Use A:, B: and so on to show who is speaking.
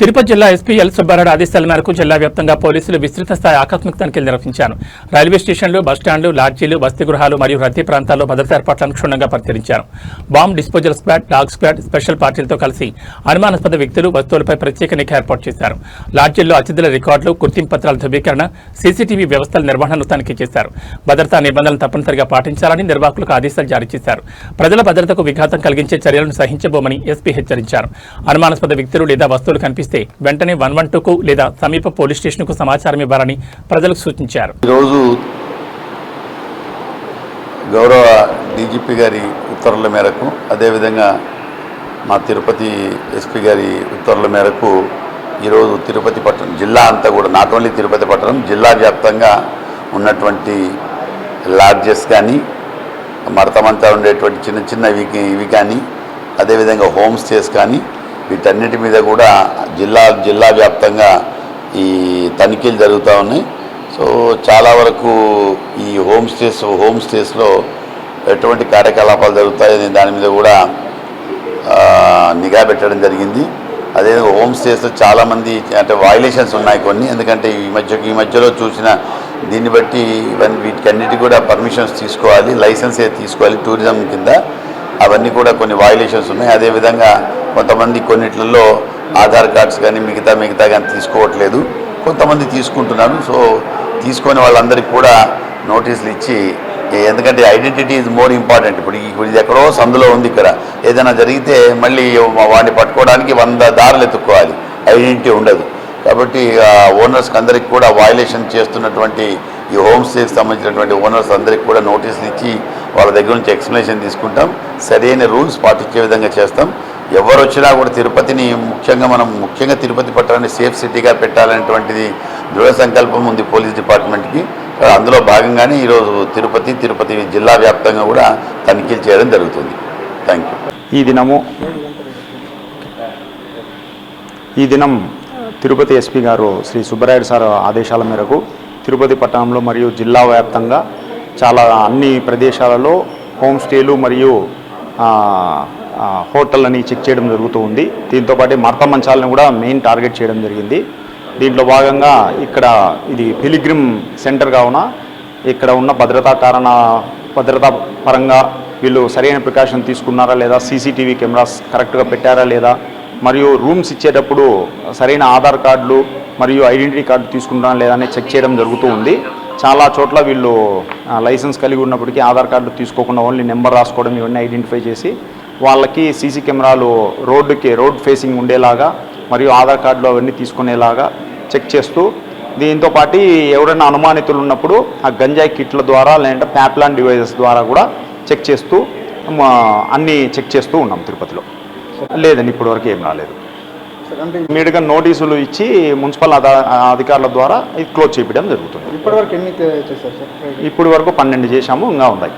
A: తిరుపతి జిల్లా SP L Subbareddy ఆదేశాల మేరకు జిల్లా వ్యాప్తంగా పోలీసులు విస్తృత స్థాయి ఆకస్మిక తనిఖీలు నిర్వహించారు. రైల్వే స్టేషన్లు, బస్టాండ్లు, లాడ్జీలు, వసతి గృహాలు మరియు రద్దీ ప్రాంతాల్లో భద్రతా ఏర్పాట్లను క్షుణ్ణంగా పరిశీలించారు. Bomb disposal squad, dog squad, special పార్టీలతో కలిసి అనుమానాస్పద వ్యక్తులు, వస్తువులపై ప్రత్యేక నిఘా ఏర్పాటు చేశారు. లాడ్జీల్లో అతిథుల రికార్డులు, గుర్తింపు పత్రాల ధృవీకరణ, సీసీటీవీ వ్యవస్థల నిర్వహణను తనిఖీ చేశారు. భద్రతా నిబంధనలు తప్పనిసరిగా పాటించాలని నిర్వాహకులకు ఆదేశాలు జారీ చేశారు. ప్రజల భద్రతకు విఘాతం కలిగించే చర్యలను సహించబోమని ఎస్పీ హెచ్చరించారు. అనుమానాస్పద వ్యక్తులు లేదా వస్తువులు కనిపిస్తే వెంటనే 112కు లేదా సమీప పోలీస్ స్టేషన్కు సమాచారం ఇవ్వాలని ప్రజలకు సూచించారు.
B: ఈరోజు గౌరవ డీజీపీ గారి ఉత్తర్వుల మేరకు, అదేవిధంగా మా తిరుపతి ఎస్పీ గారి ఉత్తర్వుల మేరకు ఈరోజు తిరుపతి పట్టణం, జిల్లా అంతా కూడా, నాట్ ఓన్లీ తిరుపతి పట్టణం, జిల్లా వ్యాప్తంగా ఉన్నటువంటి లాడ్జెస్ కానీ, మడతమంతా ఉండేటువంటి చిన్న చిన్న ఇవి కానీ, అదేవిధంగా హోమ్ స్టేస్ కానీ, వీటన్నిటి మీద కూడా జిల్లా వ్యాప్తంగా ఈ తనిఖీలు జరుగుతూ ఉన్నాయి. సో చాలా వరకు ఈ హోమ్ స్టేస్లో ఎటువంటి కార్యకలాపాలు జరుగుతాయని దాని మీద కూడా నిఘా పెట్టడం జరిగింది. అదే హోమ్ స్టేస్లో చాలామంది అంటే వైలేషన్స్ ఉన్నాయి కొన్ని, ఎందుకంటే ఈ మధ్యలో చూసిన దీన్ని బట్టి వీటికన్నిటి కూడా పర్మిషన్స్ తీసుకోవాలి, లైసెన్సే తీసుకోవాలి టూరిజం కింద. అవన్నీ కూడా కొన్ని వైలేషన్స్ ఉన్నాయి. అదేవిధంగా కొంతమంది కొన్నిట్లలో ఆధార్ కార్డ్స్ కానీ మిగతా కానీ తీసుకోవట్లేదు, కొంతమంది తీసుకుంటున్నారు. సో తీసుకొని వాళ్ళందరికీ కూడా నోటీసులు ఇచ్చి, ఎందుకంటే ఐడెంటిటీ ఈజ్ మోర్ ఇంపార్టెంట్. ఇప్పుడు ఇది ఎక్కడో సందులో ఉంది, ఇక్కడ ఏదైనా జరిగితే మళ్ళీ వాడిని పట్టుకోవడానికి 100 దారులు ఎత్తుక్కోవాలి, ఐడెంటిటీ ఉండదు. కాబట్టి ఓనర్స్కి అందరికీ కూడా వైలేషన్ చేస్తున్నటువంటి ఈ హోమ్ స్టేకి సంబంధించినటువంటి ఓనర్స్ అందరికీ కూడా నోటీసులు ఇచ్చి వాళ్ళ దగ్గర నుంచి ఎక్స్ప్లెనేషన్ తీసుకుంటాం, సరైన రూల్స్ పాటించే విధంగా చేస్తాం. ఎవరు వచ్చినా కూడా తిరుపతిని ముఖ్యంగా తిరుపతి పట్టణాన్ని సేఫ్ సిటీగా పెట్టాలనేటువంటిది దృఢ సంకల్పం ఉంది పోలీస్ డిపార్ట్మెంట్కి. అందులో భాగంగానే ఈరోజు తిరుపతి జిల్లా వ్యాప్తంగా కూడా తనిఖీలు చేయడం జరుగుతుంది. Thank you.
C: ఈ దినం తిరుపతి ఎస్పీ గారు శ్రీ సుబ్బరాయుడు సార్ ఆదేశాల మేరకు తిరుపతి పట్టణంలో మరియు జిల్లా వ్యాప్తంగా చాలా అన్ని ప్రదేశాలలో హోమ్ స్టేలు మరియు హోటళ్ళని చెక్ చేయడం జరుగుతూ ఉంది. దీంతోపాటు మడత మంచాలను కూడా మెయిన్ టార్గెట్ చేయడం జరిగింది. దీంట్లో భాగంగా ఇక్కడ ఇది పిలిగ్రిమ్ సెంటర్ కావున ఇక్కడ ఉన్న భద్రతా పరంగా వీళ్ళు సరైన ప్రికాషన్ తీసుకున్నారా లేదా, సీసీటీవీ కెమెరాస్ కరెక్ట్గా పెట్టారా లేదా, మరియు రూమ్స్ ఇచ్చేటప్పుడు సరైన ఆధార్ కార్డులు మరియు ఐడెంటిటీ కార్డు తీసుకుంటారా లేదా అని చెక్ చేయడం జరుగుతూ ఉంది. చాలా చోట్ల వీళ్ళు లైసెన్స్ కలిగి ఉన్నప్పటికీ ఆధార్ కార్డు తీసుకోకుండా ఓన్లీ నెంబర్ రాసుకోవడం, ఇవన్నీ ఐడెంటిఫై చేసి వాళ్ళకి సీసీ కెమెరాలు రోడ్ ఫేసింగ్ ఉండేలాగా మరియు ఆధార్ కార్డులు అవన్నీ తీసుకునేలాగా చెక్ చేస్తూ, దీంతో పాటు ఎవరైనా అనుమానితులు ఉన్నప్పుడు ఆ గంజాయి కిట్ల ద్వారా లేదంటే ప్యాప్లాన్ డివైజెస్ ద్వారా కూడా చెక్ చేస్తూ అన్నీ చెక్ చేస్తూ ఉన్నాం తిరుపతిలో. లేదండి, ఇప్పటివరకు ఏం రాలేదు. ఇమీడియట్గా నోటీసులు ఇచ్చి మున్సిపల్ అధికారుల ద్వారా ఇది క్లోజ్ చేయడం జరుగుతుంది.
D: ఇప్పటివరకు ఎన్ని చేశారు సార్?
C: ఇప్పటి వరకు 12 చేశాము, ఇంకా ఉన్నాయి.